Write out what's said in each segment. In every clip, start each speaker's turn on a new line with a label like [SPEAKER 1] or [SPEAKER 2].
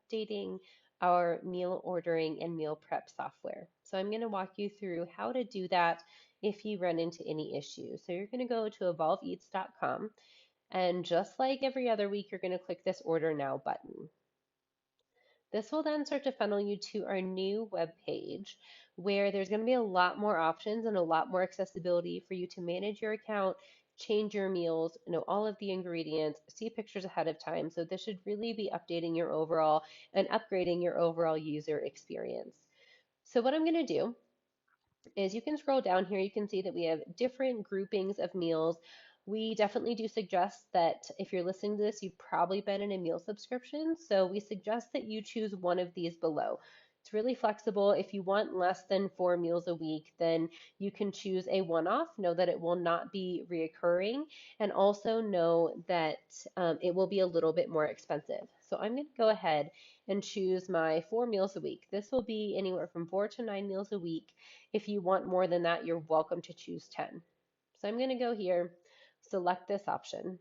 [SPEAKER 1] updating our meal ordering and meal prep software. So I'm going to walk you through how to do that if you run into any issues. So you're going to go to evolveeats.com, and just like every other week, you're going to click this Order Now button. This will then start to funnel you to our new web page where there's going to be a lot more options and a lot more accessibility for you to manage your account, change your meals, know all of the ingredients, see pictures ahead of time. So this should really be updating your overall and upgrading your overall user experience. So what I'm going to do is you can scroll down here, you can see that we have different groupings of meals. We definitely do suggest that if you're listening to this, you've probably been in a meal subscription. So we suggest that you choose one of these below. It's really flexible. If you want less than 4 meals a week, then you can choose a one-off. Know that it will not be reoccurring, and also know that it will be a little bit more expensive. So I'm going to go ahead and choose my 4 meals a week. This will be anywhere from 4 to 9 meals a week. If you want more than that, you're welcome to choose 10. So I'm going to go here, select this option.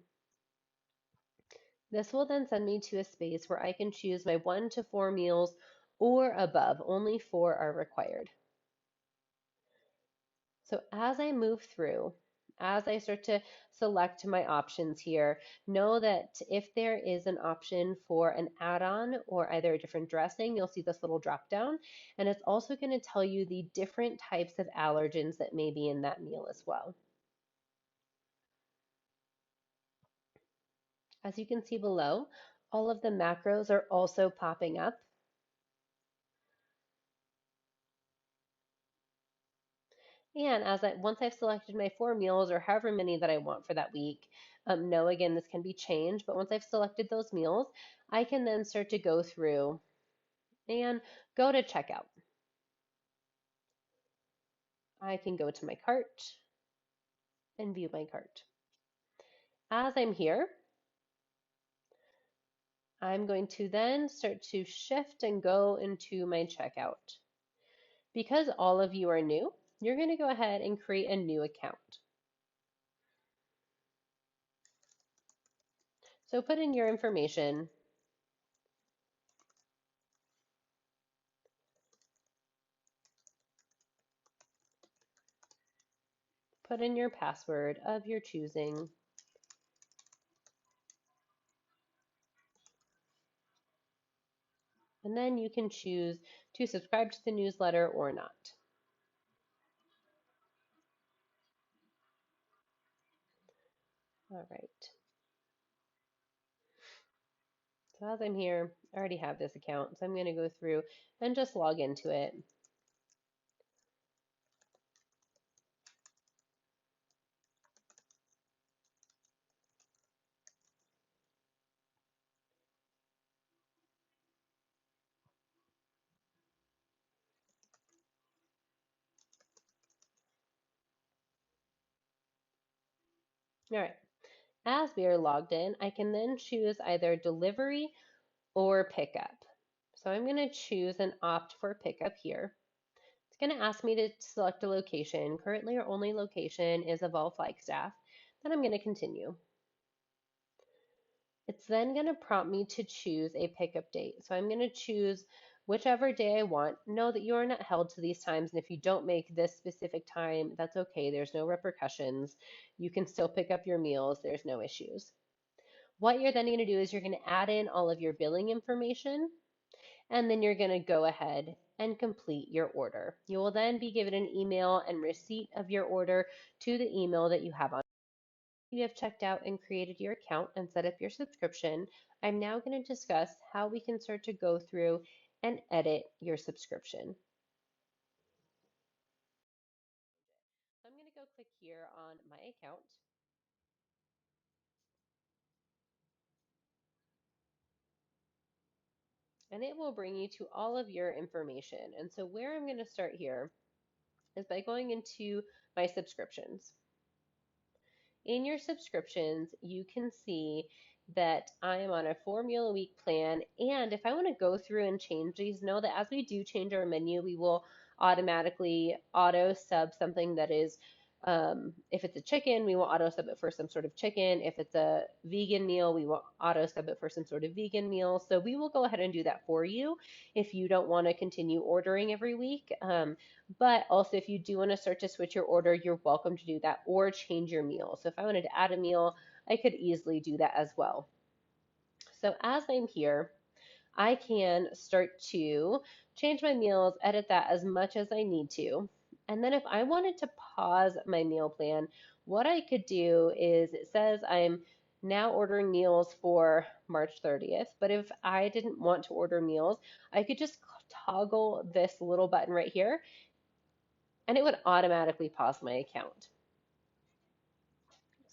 [SPEAKER 1] This will then send me to a space where I can choose my 1 to 4 meals or above. Only 4 are required. So as I move through, as I start to select my options here, know that if there is an option for an add-on or either a different dressing, you'll see this little drop down, and it's also going to tell you the different types of allergens that may be in that meal as well. As you can see below, all of the macros are also popping up. And once I've selected my 4 meals or however many that I want for that week, no, again, this can be changed, but once I've selected those meals, I can then start to go through and go to checkout. I can go to my cart and view my cart. As I'm here, I'm going to then start to shift and go into my checkout. Because all of you are new, you're going to go ahead and create a new account. So put in your information. Put in your password of your choosing. And then you can choose to subscribe to the newsletter or not. All right. So as I'm here, I already have this account, so I'm going to go through and just log into it. All right. As we are logged in, I can then choose either delivery or pickup. So I'm going to choose and opt for pickup here. It's going to ask me to select a location. Currently, our only location is Evolve Flagstaff. Then I'm going to continue. It's then going to prompt me to choose a pickup date. So I'm going to choose whichever day I want. Know that you are not held to these times, and if you don't make this specific time, that's okay. There's no repercussions. You can still pick up your meals. There's no issues. What you're then going to do is you're going to add in all of your billing information, and then you're going to go ahead and complete your order. You will then be given an email and receipt of your order to the email that you have on. You have checked out and created your account and set up your subscription. I'm now going to discuss how we can start to go through and edit your subscription. So I'm going to go click here on my account. And it will bring you to all of your information. And so where I'm going to start here is by going into my subscriptions. In your subscriptions, you can see that I am on a 4 meal a week plan. And if I want to go through and change these, know that as we do change our menu, we will automatically auto sub something that is If it's a chicken, we will auto sub it for some sort of chicken. If it's a vegan meal, we will auto sub it for some sort of vegan meal. So we will go ahead and do that for you if you don't want to continue ordering every week. But also, if you do want to start to switch your order, you're welcome to do that or change your meal. So if I wanted to add a meal, I could easily do that as well. So as I'm here, I can start to change my meals, edit that as much as I need to. And then if I wanted to pause my meal plan, what I could do is it says I'm now ordering meals for March 30th, but if I didn't want to order meals, I could just toggle this little button right here and it would automatically pause my account.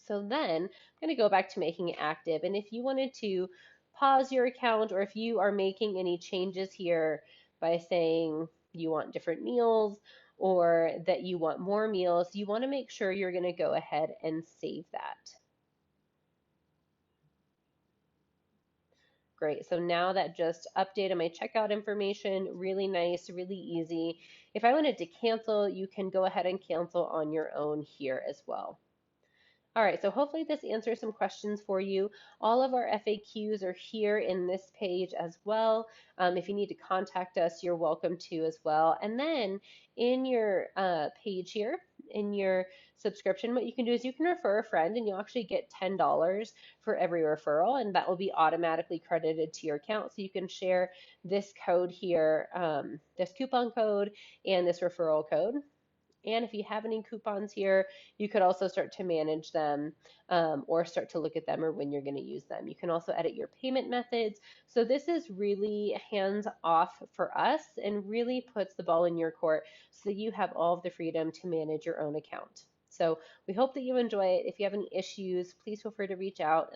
[SPEAKER 1] So then I'm going to go back to making it active. And if you wanted to pause your account or if you are making any changes here by saying you want different meals or that you want more meals, you want to make sure you're going to go ahead and save that. Great. So now that just updated my checkout information, really nice, really easy. If I wanted to cancel, you can go ahead and cancel on your own here as well. All right, so hopefully this answers some questions for you. All of our FAQs are here in this page as well. If you need to contact us, you're welcome to as well. And then in your page here, in your subscription, what you can do is you can refer a friend and you'll actually get $10 for every referral, and that will be automatically credited to your account. So you can share this code here, this coupon code and this referral code. And if you have any coupons here, you could also start to manage them or start to look at them or when you're going to use them. You can also edit your payment methods. So this is really hands off for us and really puts the ball in your court so that you have all of the freedom to manage your own account. So we hope that you enjoy it. If you have any issues, please feel free to reach out.